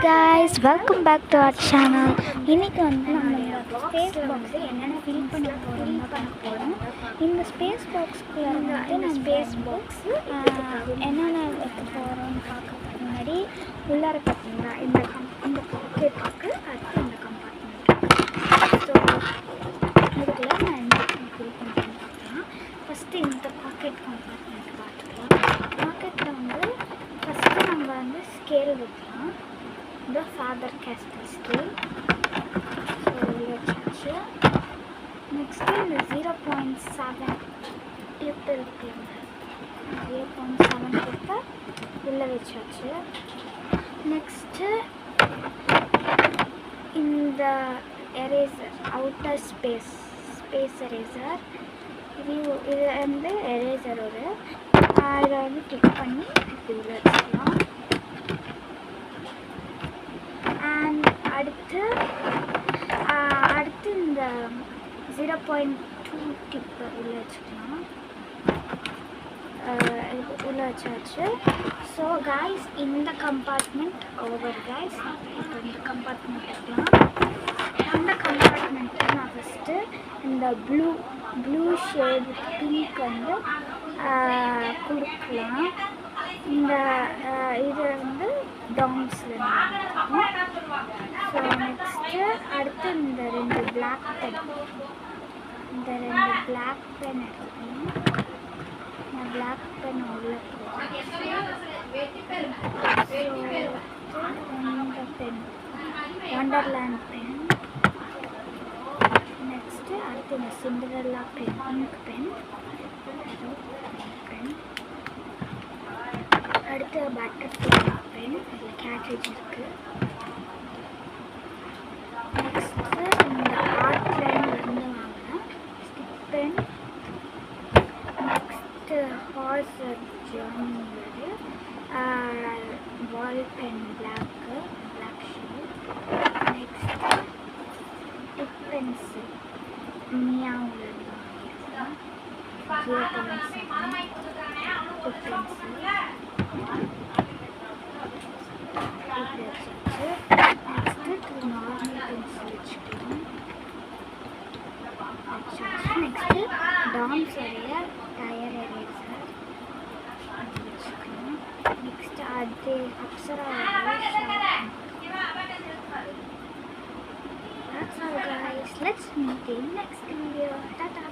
guys, welcome back to our channel. இன்னைக்கு வந்து நம்ம இந்த ஸ்பேஸ் பாக்ஸ் என்னென்ன ஃபில் பண்ண போறோம். இந்த ஸ்பேஸ் பாக்ஸ்க்கு வந்து நம்ம ஸ்பேஸ் பாக்ஸ் என்னென்ன வைக்க போறோம்னு பார்க்கறதுக்கு முன்னாடி உள்ளார பார்த்தீங்கன்னா இந்த பாக்கெட் இருக்கு, அடுத்து இந்த கம்பார்ட்மெண்ட். ஸோ இதுக்குள்ள நான் என்ன ஃபில் பண்ணுறேன்னு பார்க்கலாம். ஃபஸ்ட்டு இந்த பாக்கெட் கம்பார்ட்மெண்ட் பார்த்துக்கலாம். பாக்கெட்டில் வந்து ஃபஸ்ட்டு நம்ம வந்து ஸ்கேல் வைக்கலாம். இந்த ஃபேபர் கேஸ்டல் ஸ்கேல் வச்சாச்சு. நெக்ஸ்ட்டு இந்த 0.7 கிளிப் இருக்குங்க, 0.7 கிளிப்பை உள்ளே வச்சாச்சு. நெக்ஸ்ட்டு இந்த எரேசர், அவுட்டர் ஸ்பேஸ் எரேசர், இது வந்து எரேசர் ஒரு இதை வந்து கிளிக் பண்ணி இப்படி உள்ள வச்சுக்கலாம். அண்ட் அடுத்து இந்த 0.2 டிப்பு உள்ள வச்சுக்கலாம். உள்ள வச்சாச்சு. ஸோ கைஸ், இந்த கம்பார்ட்மெண்ட் ஓவர் கைஸ். இப்போ இந்த கம்பார்ட்மெண்ட் வைக்கலாம். அந்த கம்பார்ட்மெண்ட்டில் நான் ஃபஸ்ட்டு இந்த ப்ளூ ஷேட் பிங்க் வந்து கொடுக்கலாம். இந்த இது வந்து டாம்ஸில் இருக்கும். ஸோ நெக்ஸ்ட்டு அடுத்து இந்த ரெண்டு பிளாக் பென் எடுத்துக்கணும். நான் பிளாக் பென் உள்ள இந்த பென் வண்டர்லேண்ட் பென். நெக்ஸ்ட்டு அடுத்து இந்த சிண்டரெல்லா பென், இங்க் பென். அடுத்து பட்டர்ஃப்ளை பென், இதில் கேட்ரேஜ் இருக்குது. நெக்ஸ்ட்டு இந்த ஆர்ட்லைன் வந்து வாங்கினேன் ஸ்டிக் பென். நெக்ஸ்ட்டு ஹார்ஸ் ஜார்னிங்கிறது ball pen black shade. Next tip pencil மியாவில் வாங்கியிருக்கேன், 0.7 tip pencil. Next normal pencil வச்சுக்கலாம். நெக்ஸ்ட்டு டாம்ஸோடைய டயர் எரேசர் வச்சுக்கலாம். நெக்ஸ்ட்டு அது அப்சராவோட sharp. That's all guys. Let's meet in next video. Tata.